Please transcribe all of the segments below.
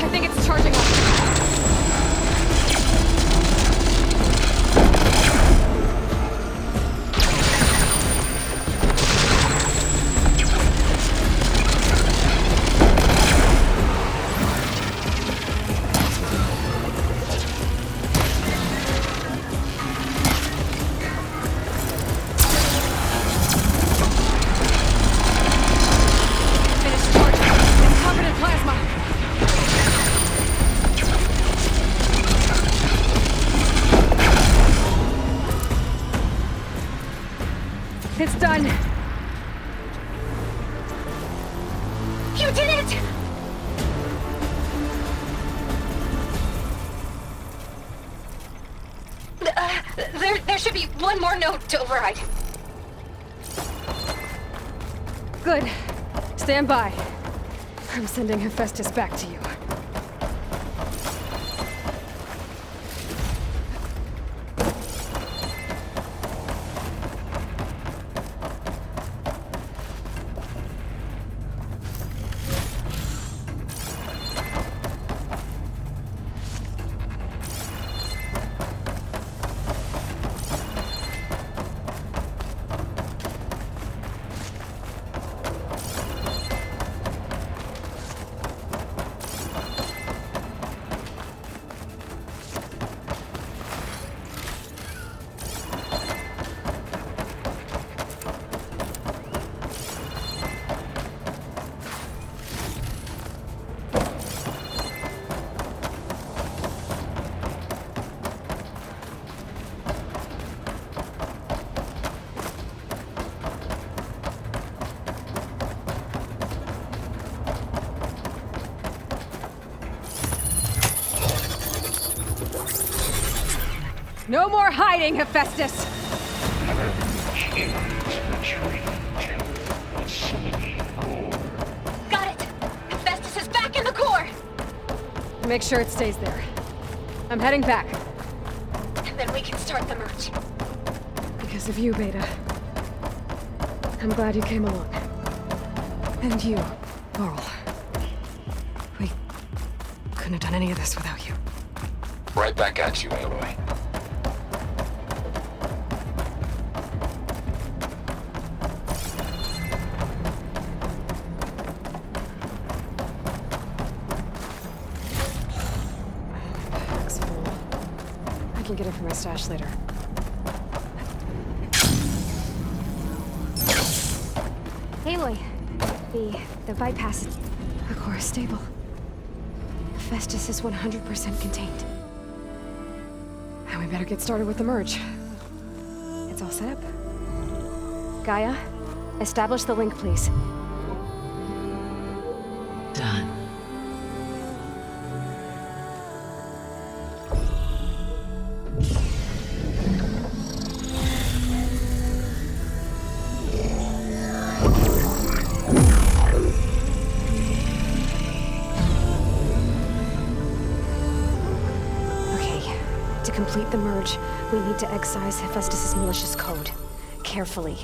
I think it's charging up. It's done. You did it! There should be one more note to override. Good. Stand by. I'm sending Hephaestus back to you. No more hiding, Hephaestus! Got it! Hephaestus is back in the core! Make sure it stays there. I'm heading back. And then we can start the merge. Because of you, Beta. I'm glad you came along. And you, Varl. We couldn't have done any of this without you. Right back at you, Aloy. I can get it from my stash later. Aloy, the bypass. The core is stable. Hephaestus is 100% contained. And we better get started with the merge. It's all set up. Gaia, establish the link, please. Done. To complete the merge, we need to excise Hephaestus' malicious code. Carefully.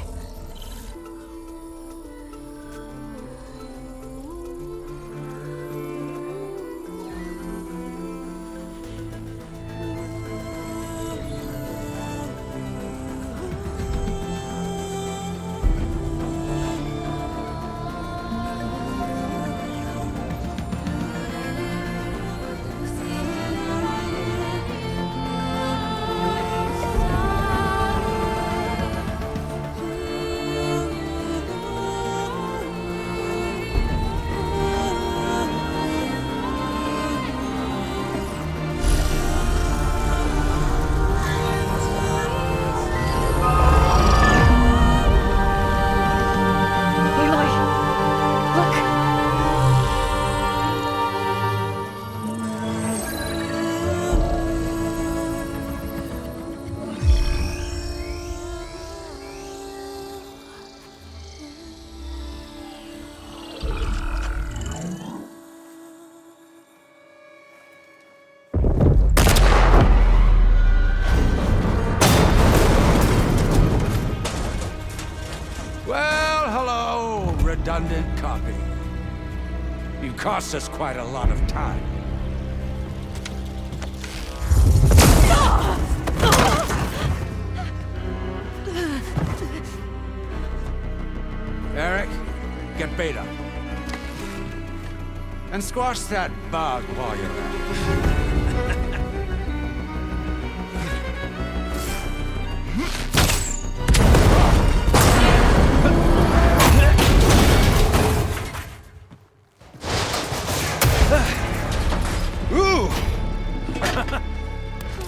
redundant copy. You cost us quite a lot of time. Erik, get Beta. And squash that bug while you're at it.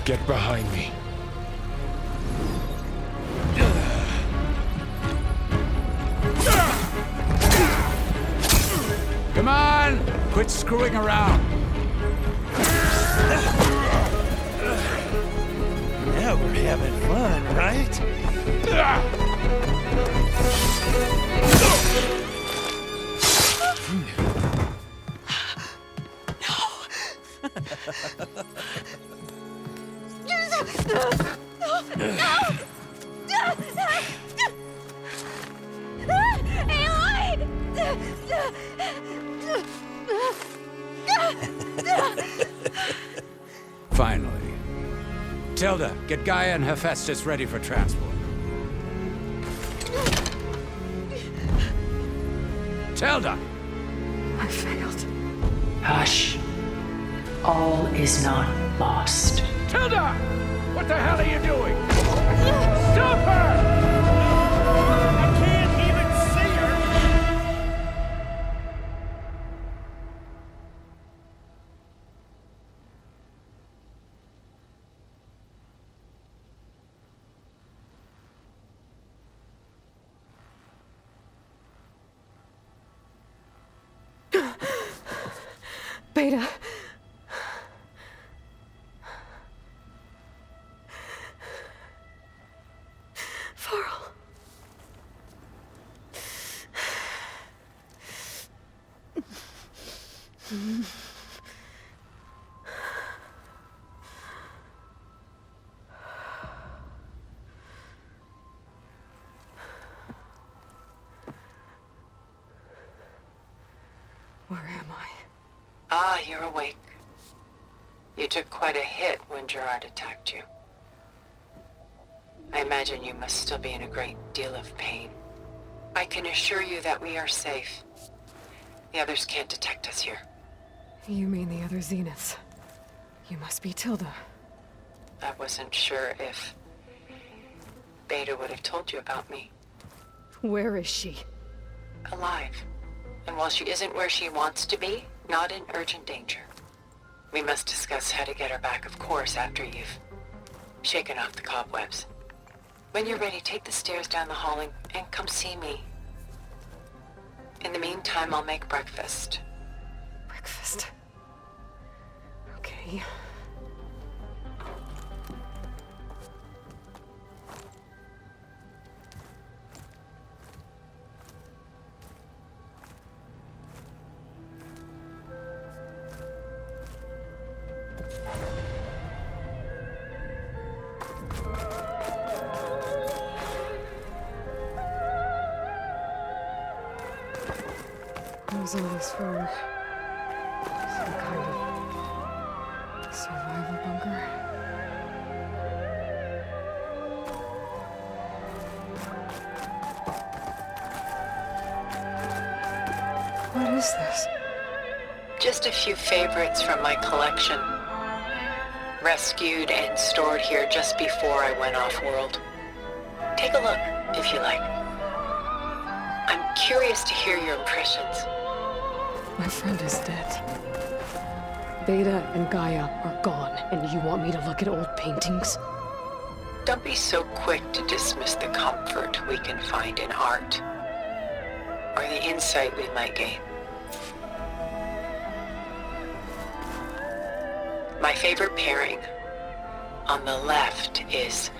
Get behind me. Come on! Quit screwing around. Now we're having fun, right? Finally. Tilda, get Gaia and Hephaestus ready for transport. Tilda! I failed. Hush. All is not lost. Tilda! What the hell are you doing? Stop her! I can't even see her! Beta. Varl. Where am I? Ah, you're awake. You took quite a hit when Gerard attacked you. I imagine you must still be in a great deal of pain. I can assure you that we are safe. The others can't detect us here. You mean the other Zeniths? You must be Tilda. I wasn't sure if Beta would have told you about me. Where is she? Alive. And while she isn't where she wants to be, not in urgent danger. We must discuss how to get her back, of course, after you've shaken off the cobwebs. When you're ready, take the stairs down the hall and come see me. In the meantime, I'll make breakfast. Breakfast. Okay. What was all this for? Some kind of survival bunker? What is this? Just a few favorites from my collection. Rescued and stored here just before I went off-world. Take a look, if you like. I'm curious to hear your impressions. My friend is dead. Beta and Gaia are gone, and you want me to look at old paintings? Don't be so quick to dismiss the comfort we can find in art, or the insight we might gain. My favorite pairing on the left is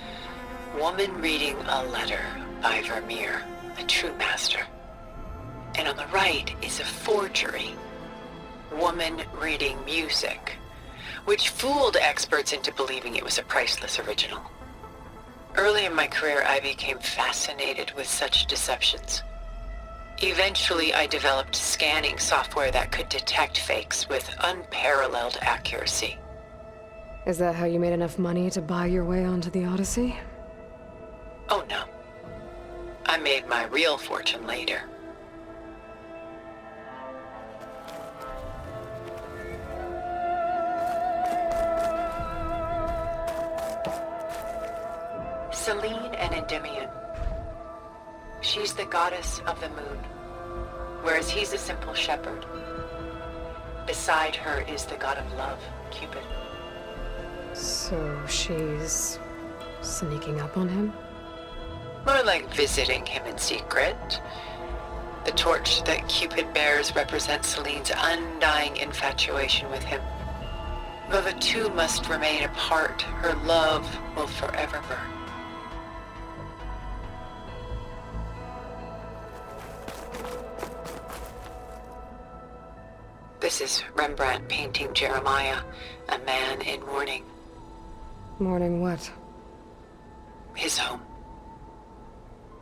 Woman Reading a Letter by Vermeer, a true master. And on the right is a forgery, Woman Reading Music, which fooled experts into believing it was a priceless original. Early in my career, I became fascinated with such deceptions. Eventually, I developed scanning software that could detect fakes with unparalleled accuracy. Is that how you made enough money to buy your way onto the Odyssey? Oh no. I made my real fortune later. Selene and Endymion. She's the goddess of the moon, whereas he's a simple shepherd. Beside her is the god of love, Cupid. So she's sneaking up on him? More like visiting him in secret. The torch that Cupid bears represents Selene's undying infatuation with him. Though the two must remain apart, her love will forever burn. This is Rembrandt painting Jeremiah, a man in mourning. Mourning what? His home.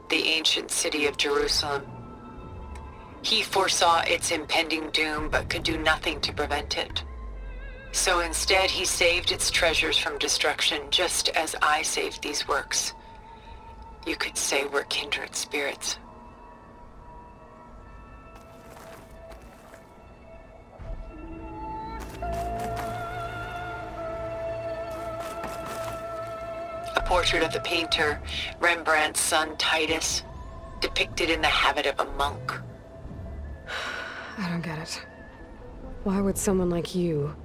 The ancient city of Jerusalem. He foresaw its impending doom, but could do nothing to prevent it. So instead, he saved its treasures from destruction, just as I saved these works. You could say we're kindred spirits. A portrait of the painter, Rembrandt's son Titus, depicted in the habit of a monk. I don't get it. Why would someone like you,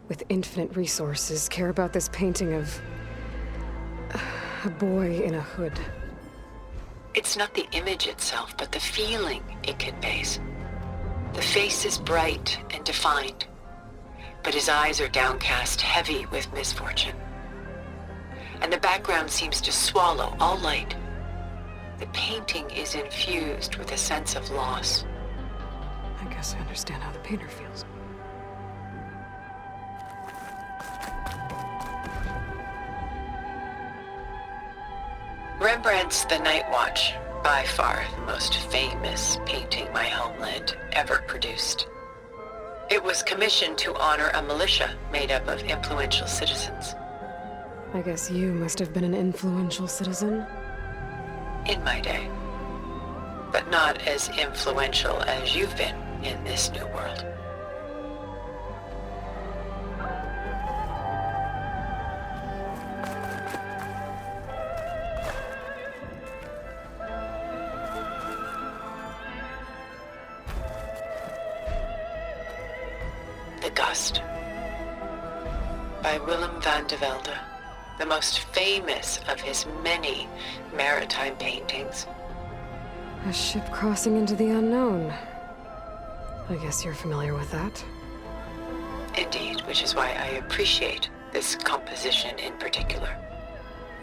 with infinite resources, care about this painting of a boy in a hood? It's not the image itself, but the feeling it conveys. The face is bright and defined, but his eyes are downcast, heavy with misfortune. And the background seems to swallow all light. The painting is infused with a sense of loss. I guess I understand how the painter feels. Rembrandt's The Night Watch, by far the most famous painting my homeland ever produced. It was commissioned to honor a militia made up of influential citizens. I guess you must have been an influential citizen. In my day. But not as influential as you've been in this new world. The Gust, by Willem van de Velde, the most famous of his many maritime paintings. A ship crossing into the unknown. I guess you're familiar with that. Indeed, which is why I appreciate this composition in particular.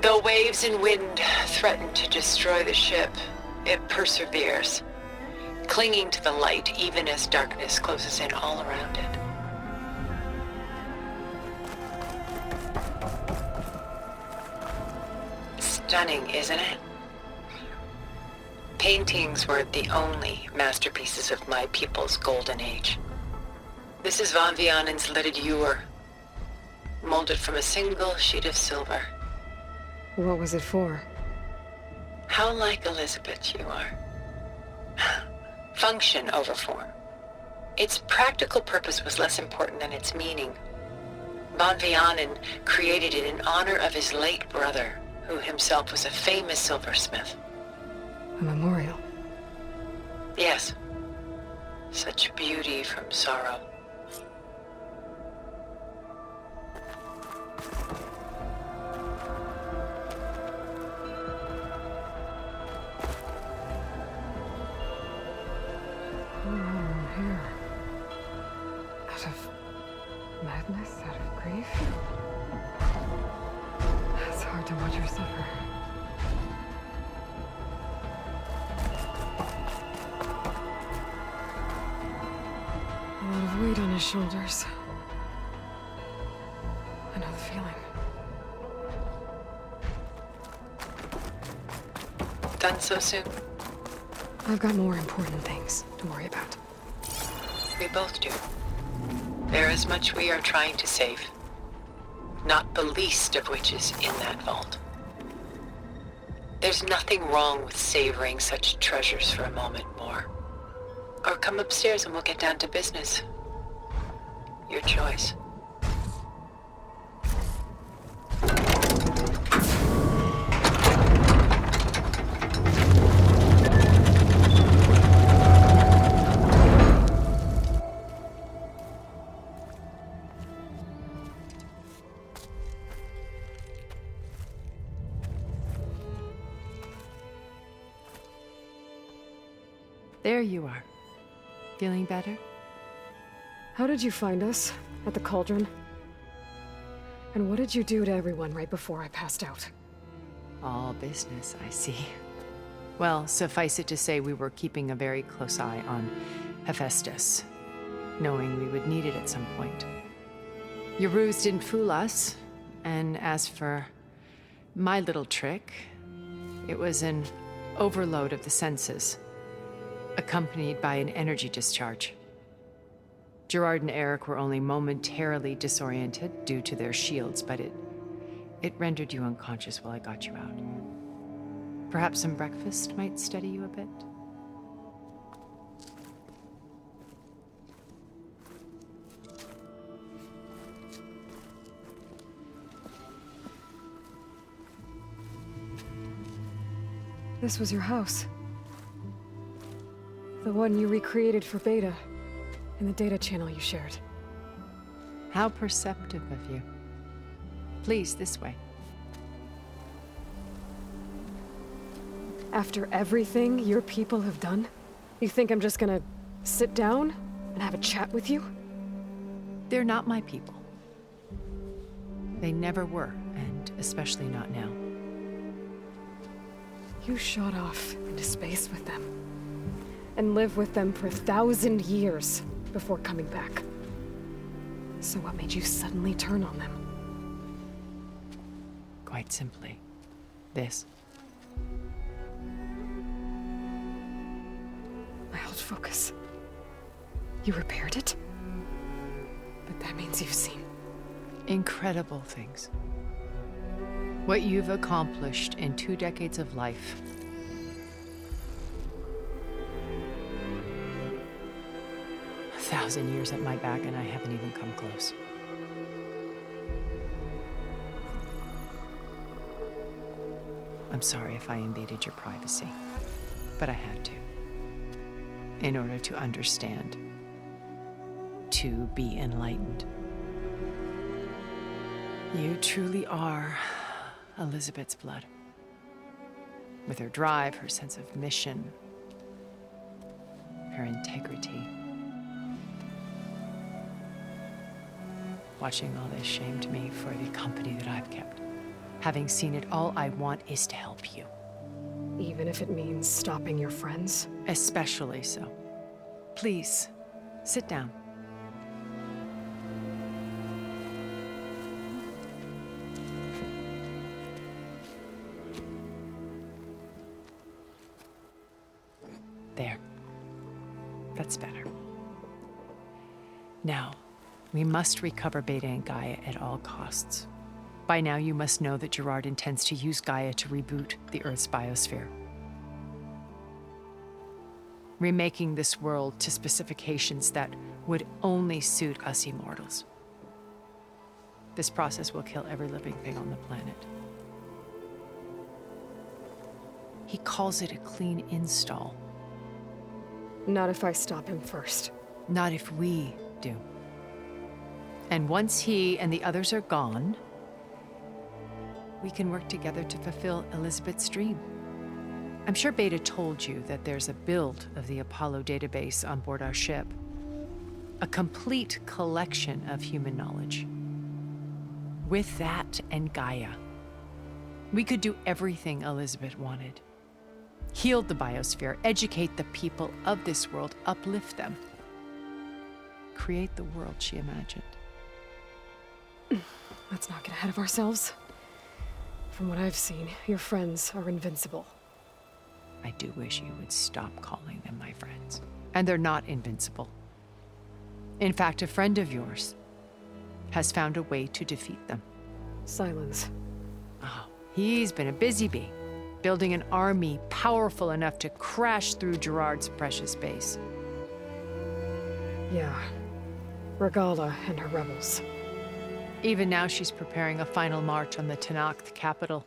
Though waves and wind threaten to destroy the ship, it perseveres, clinging to the light even as darkness closes in all around it. Stunning, isn't it? Paintings weren't the only masterpieces of my people's golden age. This is Van Vianen's Lidded Ewer, molded from a single sheet of silver. What was it for? How like Elizabeth you are. Function over form. Its practical purpose was less important than its meaning. Van Vianen created it in honor of his late brother, who himself was a famous silversmith. A memorial. Yes. Such beauty from sorrow. Here. Out of madness, out of grief. It's hard to watch her suffer. A lot of weight on his shoulders. I know the feeling. Done so soon? I've got more important things to worry about. We both do. There is much we are trying to save. Not the least of which is in that vault. There's nothing wrong with savoring such treasures for a moment more. Or come upstairs and we'll get down to business. Your choice. There you are. Feeling better? How did you find us? At the Cauldron? And what did you do to everyone right before I passed out? All business, I see. Well, suffice it to say we were keeping a very close eye on Hephaestus, knowing we would need it at some point. Your ruse didn't fool us, and as for my little trick, it was an overload of the senses, accompanied by an energy discharge. Gerard and Erik were only momentarily disoriented due to their shields, but it rendered you unconscious while I got you out. Perhaps some breakfast might steady you a bit? This was your house. The one you recreated for Beta, in the data channel you shared. How perceptive of you. Please, this way. After everything your people have done, you think I'm just gonna sit down and have a chat with you? They're not my people. They never were, and especially not now. You shot off into space with them, and lived with them for 1,000 years before coming back. So what made you suddenly turn on them? Quite simply, this. My old focus. You repaired it? But that means you've seen Incredible things. What you've accomplished in 2 decades of life. A 1,000 years at my back and I haven't even come close. I'm sorry if I invaded your privacy, but I had to. In order to understand. To be enlightened. You truly are Elizabeth's blood. With her drive, her sense of mission, her integrity. Watching all this shamed me for the company that I've kept. Having seen it, all I want is to help you. even if it means stopping your friends? Especially so. Please, sit down. There. That's better. Now, we must recover Beta and Gaia at all costs. By now, you must know that Gerard intends to use Gaia to reboot the Earth's biosphere. Remaking this world to specifications that would only suit us immortals. This process will kill every living thing on the planet. He calls it a clean install. Not if I stop him first. Not if we do. And once he and the others are gone, we can work together to fulfill Elizabeth's dream. I'm sure Beta told you that there's a build of the Apollo database on board our ship. A complete collection of human knowledge. With that and Gaia, we could do everything Elizabeth wanted. Heal the biosphere, educate the people of this world, uplift them. Create the world she imagined. Let's not get ahead of ourselves. From what I've seen, your friends are invincible. I do wish you would stop calling them my friends. And they're not invincible. In fact, a friend of yours has found a way to defeat them. Sylens. Oh, he's been a busy bee, building an army powerful enough to crash through Gerard's precious base. Yeah. Regalla and her rebels. Even now, she's preparing a final march on the Tenakth capital.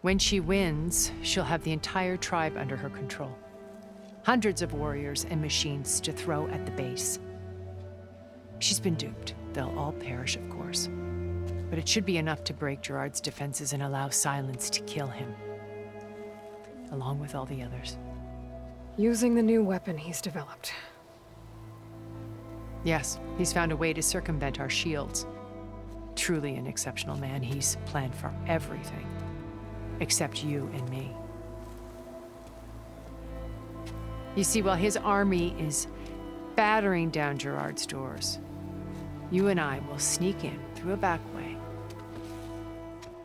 When she wins, she'll have the entire tribe under her control. Hundreds of warriors and machines to throw at the base. She's been duped. They'll all perish, of course. But it should be enough to break Gerard's defenses and allow Sylens to kill him. Along with all the others. Using the new weapon he's developed. Yes, he's found a way to circumvent our shields. Truly an exceptional man. He's planned for everything. Except you and me. You see, while his army is battering down Gerard's doors, you and I will sneak in through a back way.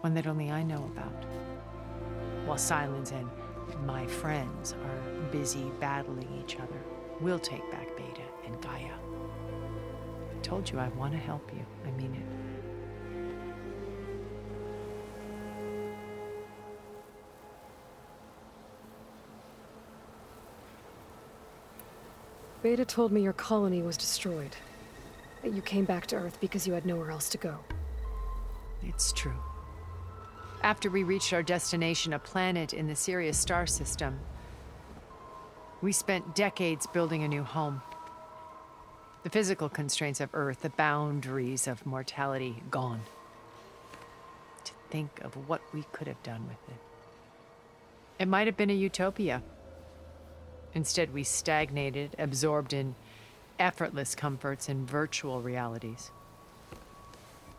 One that only I know about. While Sylens and my friends are busy battling each other, we'll take back Beta and Gaia. I told you I want to help you. I mean it. Beta told me your colony was destroyed. That you came back to Earth because you had nowhere else to go. It's true. After we reached our destination, a planet in the Sirius star system, we spent decades building a new home. The physical constraints of Earth, the boundaries of mortality, gone. To think of what we could have done with it. It might have been a utopia. Instead, we stagnated, absorbed in effortless comforts and virtual realities.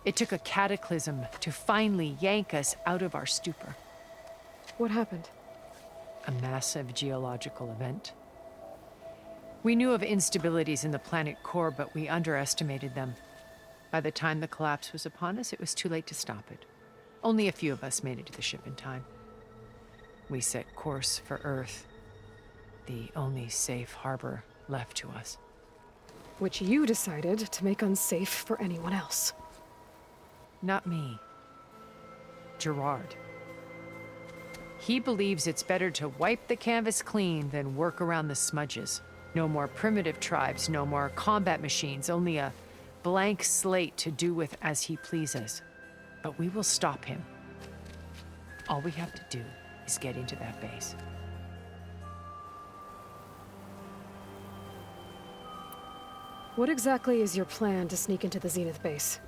It took a cataclysm to finally yank us out of our stupor. What happened? A massive geological event. We knew of instabilities in the planet core, but we underestimated them. By the time the collapse was upon us, it was too late to stop it. Only a few of us made it to the ship in time. We set course for Earth, the only safe harbor left to us. Which you decided to make unsafe for anyone else. Not me. Gerard. He believes it's better to wipe the canvas clean than work around the smudges. No more primitive tribes, no more combat machines, only a blank slate to do with as he pleases. But we will stop him. All we have to do is get into that base. What exactly is your plan to sneak into the Zenith base?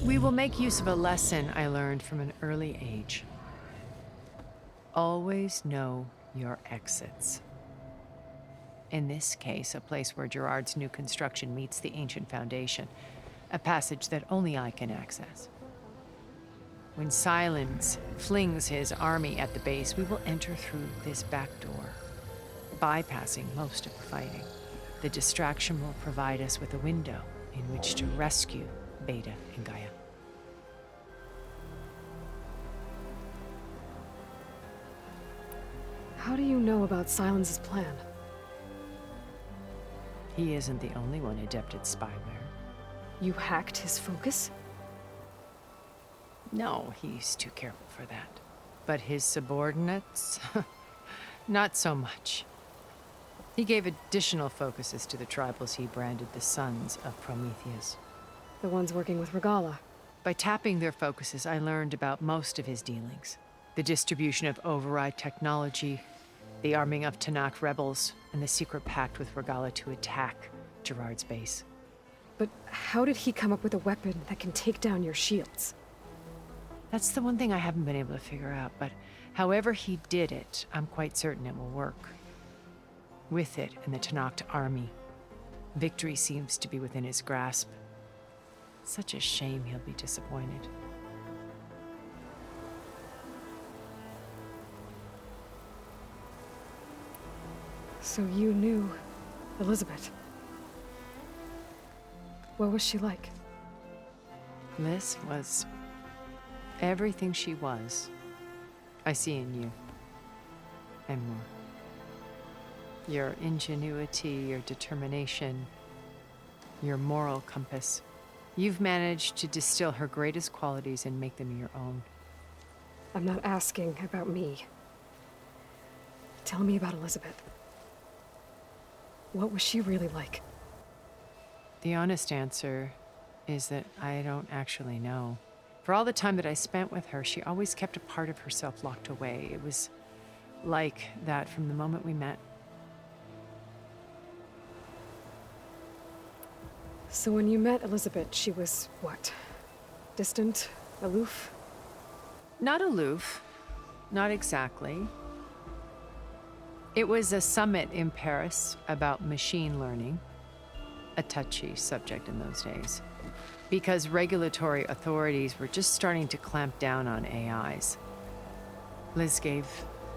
We will make use of a lesson I learned from an early age. Always know your exits. In this case, a place where Gerard's new construction meets the ancient foundation, a passage that only I can access. When Sylens flings his army at the base, we will enter through this back door, bypassing most of the fighting. The distraction will provide us with a window in which to rescue Beta and Gaia. How do you know about Sylens' plan? He isn't the only one adept at spyware. You hacked his focus? No, he's too careful for that. But his subordinates? Not so much. He gave additional focuses to the tribals he branded the Sons of Prometheus. The ones working with Regalla. By tapping their focuses, I learned about most of his dealings. The distribution of override technology, the arming of Tenakth rebels, and the secret pact with Regalla to attack Gerard's base. But how did he come up with a weapon that can take down your shields? That's the one thing I haven't been able to figure out, but however he did it, I'm quite certain it will work. With it and the Tenakth army, victory seems to be within his grasp. Such a shame he'll be disappointed. So you knew Elizabeth. What was she like? Liz was everything she was. I see in you. and more. Your ingenuity, your determination, your moral compass. You've managed to distill her greatest qualities and make them your own. I'm not asking about me. Tell me about Elizabeth. What was she really like? The honest answer is that I don't actually know. For all the time that I spent with her, she always kept a part of herself locked away. It was like that from the moment we met. So when you met Elizabeth, she was what? Distant? Aloof? Not aloof. Not exactly. It was a summit in Paris about machine learning. A touchy subject in those days. Because regulatory authorities were just starting to clamp down on AIs. Liz gave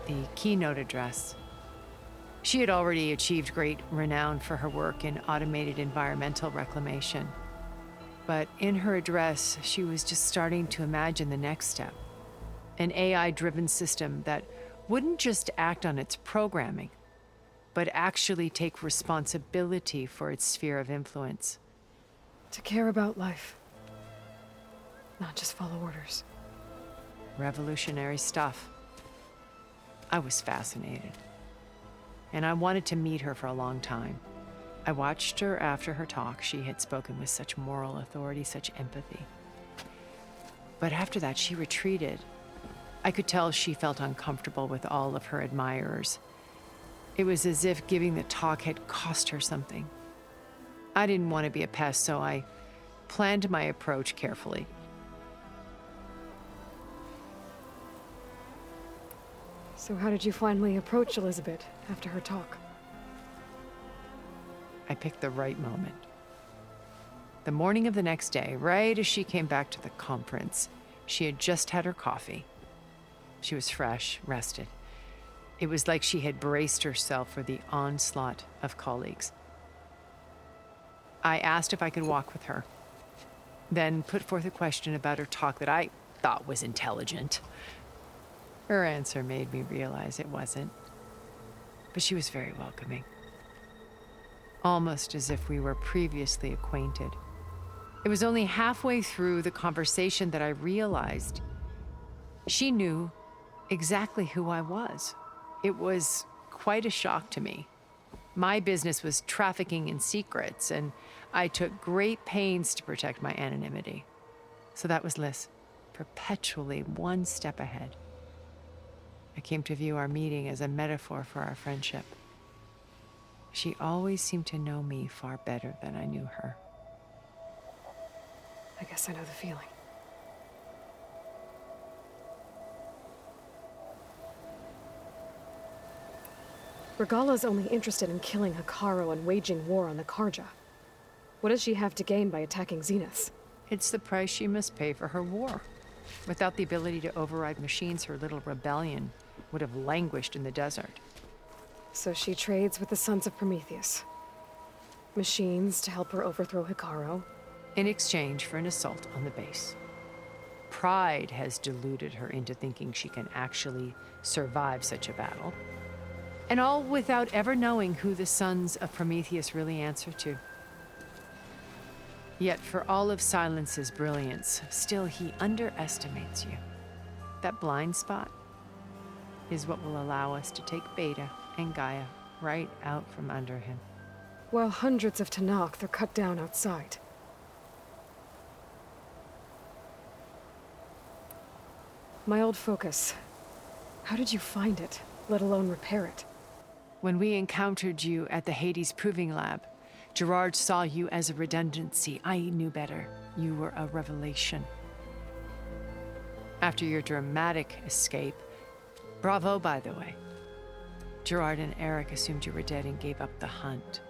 the keynote address. She had already achieved great renown for her work in automated environmental reclamation. But in her address, she was just starting to imagine the next step. An AI-driven system that wouldn't just act on its programming, but actually take responsibility for its sphere of influence. To care about life. Not just follow orders. Revolutionary stuff. I was fascinated. And I wanted to meet her for a long time. I watched her after her talk. She had spoken with such moral authority, such empathy. But after that, she retreated. I could tell she felt uncomfortable with all of her admirers. It was as if giving the talk had cost her something. I didn't want to be a pest, so I planned my approach carefully. So how did you finally approach Elizabeth after her talk? I picked the right moment. The morning of the next day, right as she came back to the conference, she had just had her coffee. She was fresh, rested. It was like she had braced herself for the onslaught of colleagues. I asked if I could walk with her, then put forth a question about her talk that I thought was intelligent. Her answer made me realize it wasn't, but she was very welcoming. Almost as if we were previously acquainted. It was only halfway through the conversation that I realized she knew exactly who I was. It was quite a shock to me. My business was trafficking in secrets, and I took great pains to protect my anonymity. So that was Liz, perpetually one step ahead. I came to view our meeting as a metaphor for our friendship. She always seemed to know me far better than I knew her. I guess I know the feeling. Regalla's only interested in killing Hekarro and waging war on the Karja. What does she have to gain by attacking Zeniths? It's the price she must pay for her war. Without the ability to override machines, her little rebellion would have languished in the desert. So she trades with the Sons of Prometheus. Machines to help her overthrow Hekarro. In exchange for an assault on the base. Pride has deluded her into thinking she can actually survive such a battle. And all without ever knowing who the Sons of Prometheus really answer to. Yet for all of Sylens's brilliance, still he underestimates you. That blind spot is what will allow us to take Beta and Gaia right out from under him. While hundreds of Tenakth are cut down outside. My old focus. How did you find it, let alone repair it? When we encountered you at the Hades Proving Lab, Gerard saw you as a redundancy. I knew better. You were a revelation. After your dramatic escape, bravo, by the way. Gerard and Erik assumed you were dead and gave up the hunt.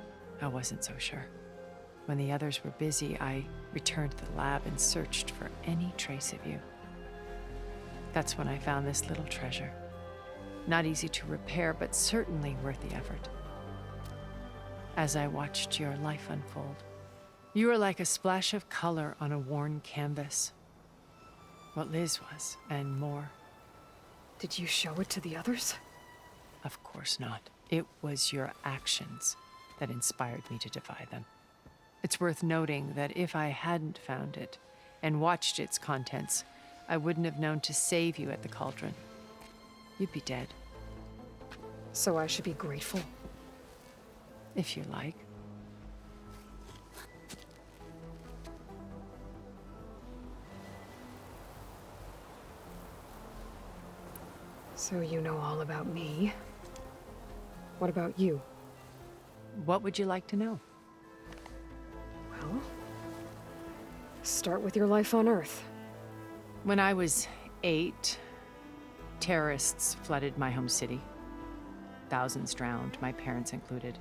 I wasn't so sure. When the others were busy, I returned to the lab and searched for any trace of you. That's when I found this little treasure. Not easy to repair, but certainly worth the effort. As I watched your life unfold, you were like a splash of color on a worn canvas. What Liz was, and more. Did you show it to the others? Of course not. It was your actions that inspired me to defy them. It's worth noting that if I hadn't found it and watched its contents, I wouldn't have known to save you at the Cauldron. You'd be dead. So I should be grateful. If you like. So you know all about me. What about you? What would you like to know? Well, start with your life on Earth. When I was 8, terrorists flooded my home city. Thousands drowned, my parents included.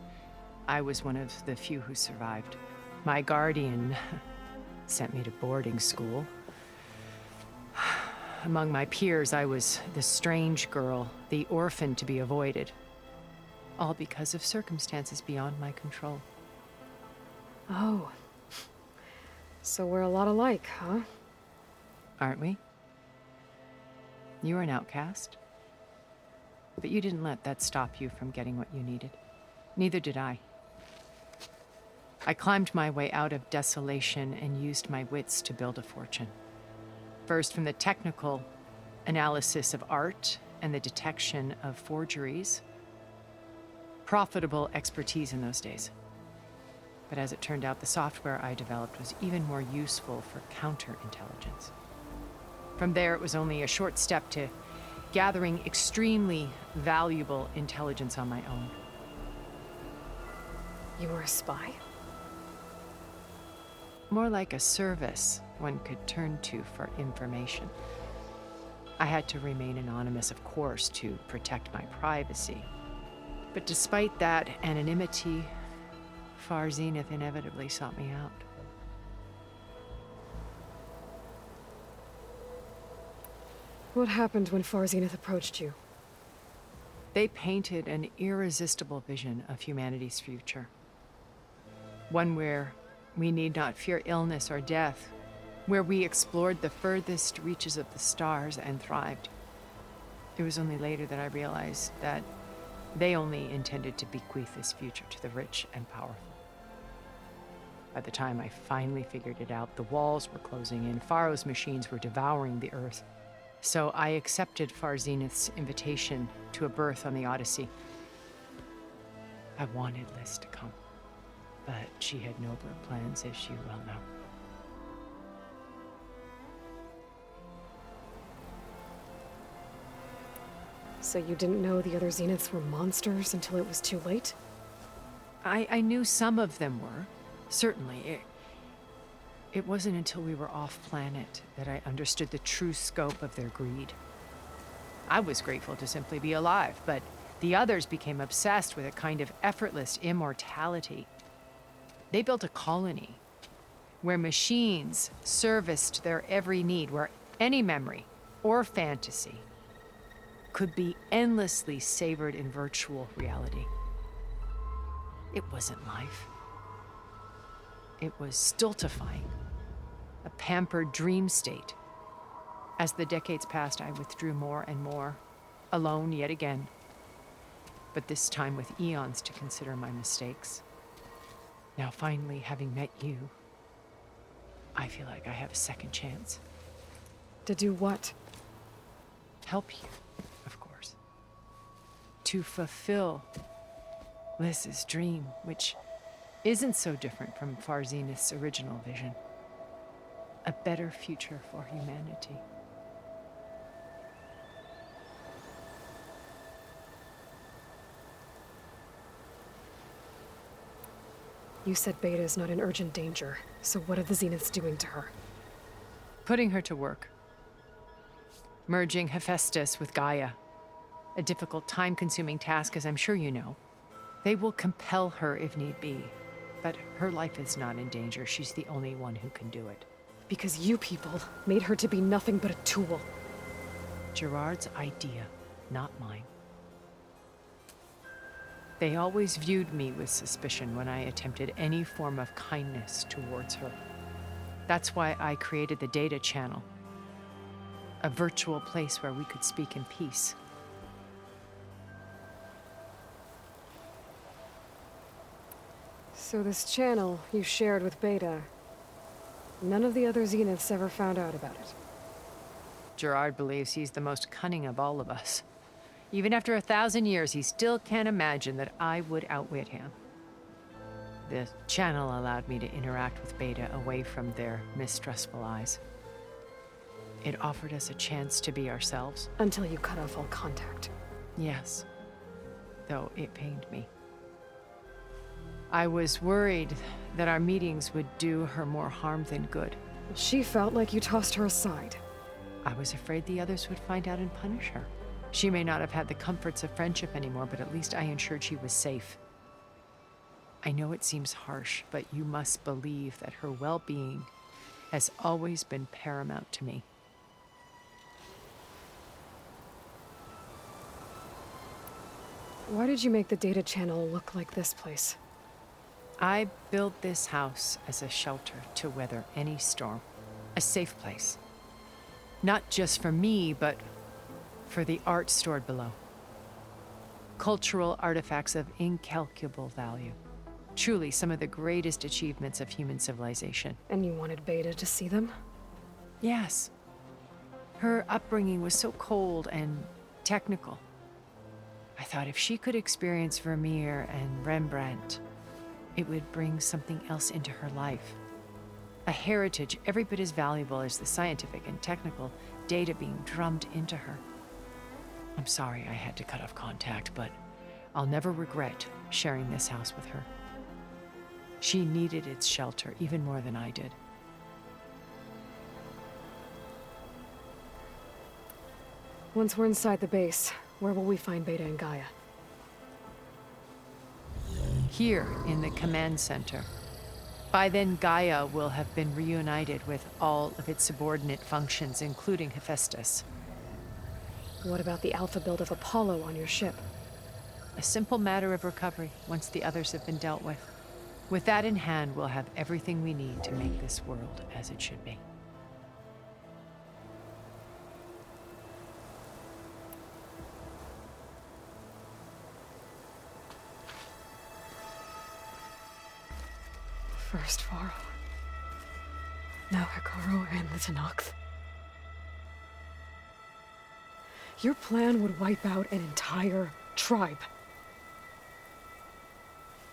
I was one of the few who survived. My guardian sent me to boarding school. Among my peers, I was the strange girl, the orphan to be avoided. All because of circumstances beyond my control. Oh. So we're a lot alike, huh? Aren't we? You were an outcast. But you didn't let that stop you from getting what you needed. Neither did I. I climbed my way out of desolation and used my wits to build a fortune. First, from the technical analysis of art and the detection of forgeries. Profitable expertise in those days. But as it turned out, the software I developed was even more useful for counterintelligence. From there, it was only a short step to gathering extremely valuable intelligence on my own. You were a spy? More like a service one could turn to for information. I had to remain anonymous, of course, to protect my privacy. But despite that anonymity, Far Zenith inevitably sought me out. What happened when Far Zenith approached you? They painted an irresistible vision of humanity's future. One where we need not fear illness or death, where we explored the furthest reaches of the stars and thrived. It was only later that I realized that they only intended to bequeath this future to the rich and powerful. By the time I finally figured it out, the walls were closing in, Pharaoh's machines were devouring the earth. So I accepted Far Zenith's invitation to a berth on the Odyssey. I wanted Liz to come, but she had nobler plans, as you well know. So you didn't know the other Zeniths were monsters until it was too late? I knew some of them were, certainly. It wasn't until we were off-planet that I understood the true scope of their greed. I was grateful to simply be alive, but the others became obsessed with a kind of effortless immortality. They built a colony where machines serviced their every need, where any memory or fantasy could be endlessly savored in virtual reality. It wasn't life. It was stultifying, a pampered dream state. As the decades passed, I withdrew more and more, alone yet again, but this time with eons to consider my mistakes. Now finally, having met you, I feel like I have a second chance. To do what? Help you, of course. To fulfill Liz's dream, which isn't so different from Far Zenith's original vision. A better future for humanity. You said Beta is not in urgent danger, so what are the Zeniths doing to her? Putting her to work. Merging Hephaestus with Gaia. A difficult, time-consuming task, as I'm sure you know. They will compel her if need be, but her life is not in danger. She's the only one who can do it. Because you people made her to be nothing but a tool. Gerard's idea, not mine. They always viewed me with suspicion when I attempted any form of kindness towards her. That's why I created the data channel. A virtual place where we could speak in peace. So this channel you shared with Beta, none of the other Zeniths ever found out about it. Gerard believes he's the most cunning of all of us. Even after 1,000 years, he still can't imagine that I would outwit him. The channel allowed me to interact with Beta away from their mistrustful eyes. It offered us a chance to be ourselves. Until you cut off all contact. Yes, though it pained me. I was worried that our meetings would do her more harm than good. She felt like you tossed her aside. I was afraid the others would find out and punish her. She may not have had the comforts of friendship anymore, but at least I ensured she was safe. I know it seems harsh, but you must believe that her well-being has always been paramount to me. Why did you make the data channel look like this place? I built this house as a shelter to weather any storm. A safe place. Not just for me, but for the art stored below. Cultural artifacts of incalculable value. Truly some of the greatest achievements of human civilization. And you wanted Beta to see them? Yes. Her upbringing was so cold and technical. I thought if she could experience Vermeer and Rembrandt, it would bring something else into her life. A heritage every bit as valuable as the scientific and technical data being drummed into her. I'm sorry I had to cut off contact, but I'll never regret sharing this house with her. She needed its shelter even more than I did. Once we're inside the base, where will we find Beta and Gaia? Here in the command center. By then, Gaia will have been reunited with all of its subordinate functions, including Hephaestus. What about the alpha build of Apollo on your ship? A simple matter of recovery once the others have been dealt with. With that in hand, we'll have everything we need to make this world as it should be. First Varl, now Hekarro and the Tenakth. Your plan would wipe out an entire tribe.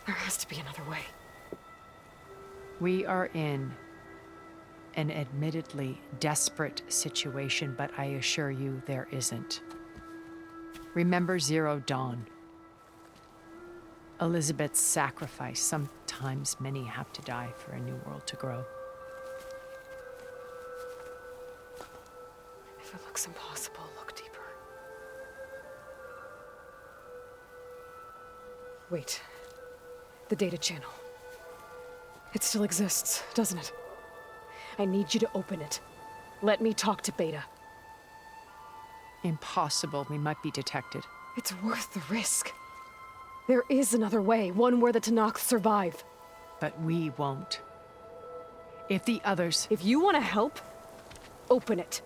There has to be another way. We are in an admittedly desperate situation, but I assure you there isn't. Remember Zero Dawn. Elizabeth's sacrifice. Sometimes many have to die for a new world to grow. If it looks impossible, look deeper. Wait. The data channel. It still exists, doesn't it? I need you to open it. Let me talk to Beta. Impossible. We might be detected. It's worth the risk. There is another way, one where the Tenakth survive. But we won't. If the others... If you want to help, open it.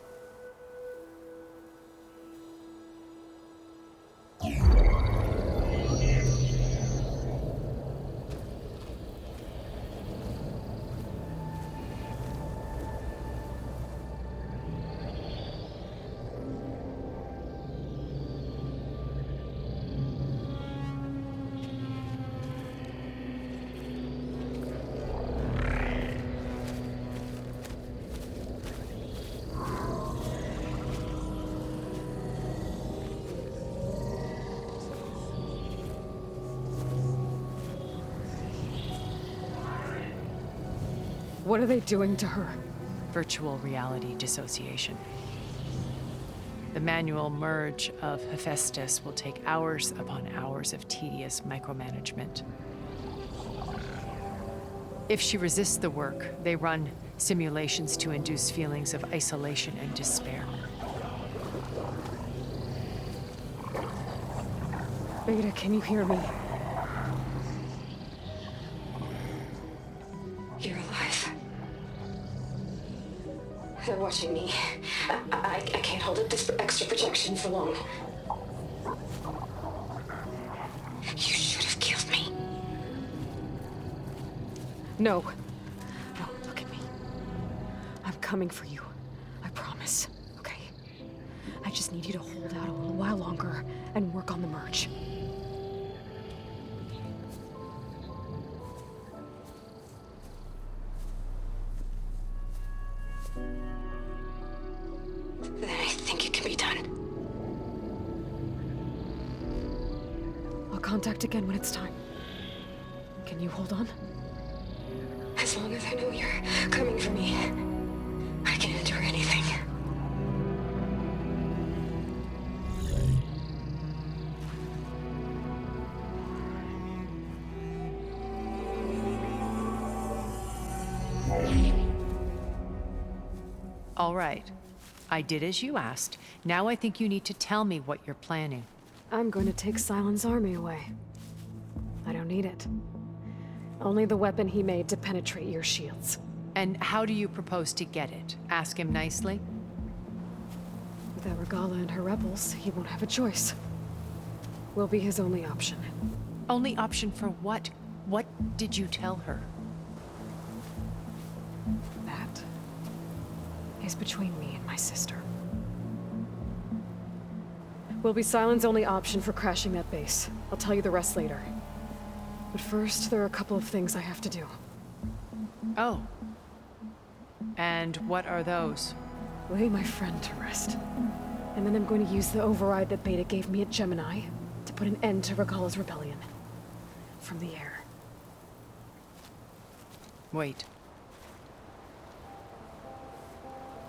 What are they doing to her? Virtual reality dissociation. The manual merge of Hephaestus will take hours upon hours of tedious micromanagement. If she resists the work, they run simulations to induce feelings of isolation and despair. Beta, can you hear me? You're alive. They're watching me. I can't hold up this extra protection for long. You should have killed me. No. No, look at me. I'm coming for you. I promise, okay? I just need you to hold out a little while longer and work on the merge. Then I think it can be done. I'll contact again when it's time. Can you hold on? As long as I know you're coming for me, I can endure anything. All right. I did as you asked. Now I think you need to tell me what you're planning. I'm going to take Sylens' army away. I don't need it. Only the weapon he made to penetrate your shields. And how do you propose to get it? Ask him nicely? Without Regalla and her rebels, he won't have a choice. We'll be his only option. Only option for what? What did you tell her? That is between me and my sister. Will be Sylens' only option for crashing that base. I'll tell you the rest later. But first, there are a couple of things I have to do. Oh. And what are those? Lay my friend to rest. And then I'm going to use the override that Beta gave me at GEMINI to put an end to Regalla's rebellion. From the air. Wait.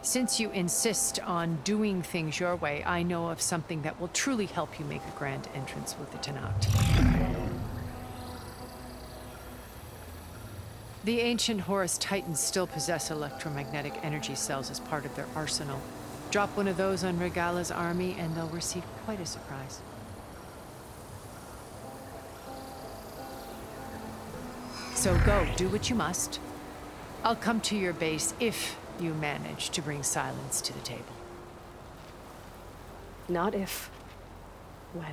Since you insist on doing things your way, I know of something that will truly help you make a grand entrance with the Tenat. The ancient Horus Titans still possess electromagnetic energy cells as part of their arsenal. Drop one of those on Regalla's army and they'll receive quite a surprise. So go, do what you must. I'll come to your base if you manage to bring Sylens to the table. Not if. When.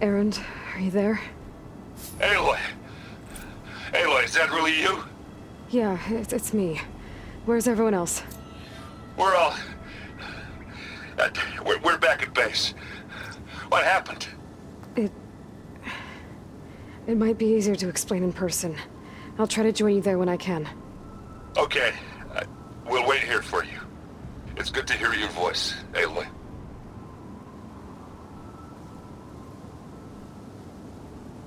Erend, are you there? Aloy! Aloy, is that really you? Yeah, it's me. Where's everyone else? We're all... we're back at base. What happened? It might be easier to explain in person. I'll try to join you there when I can. Okay. We'll wait here for you. It's good to hear your voice, Aloy.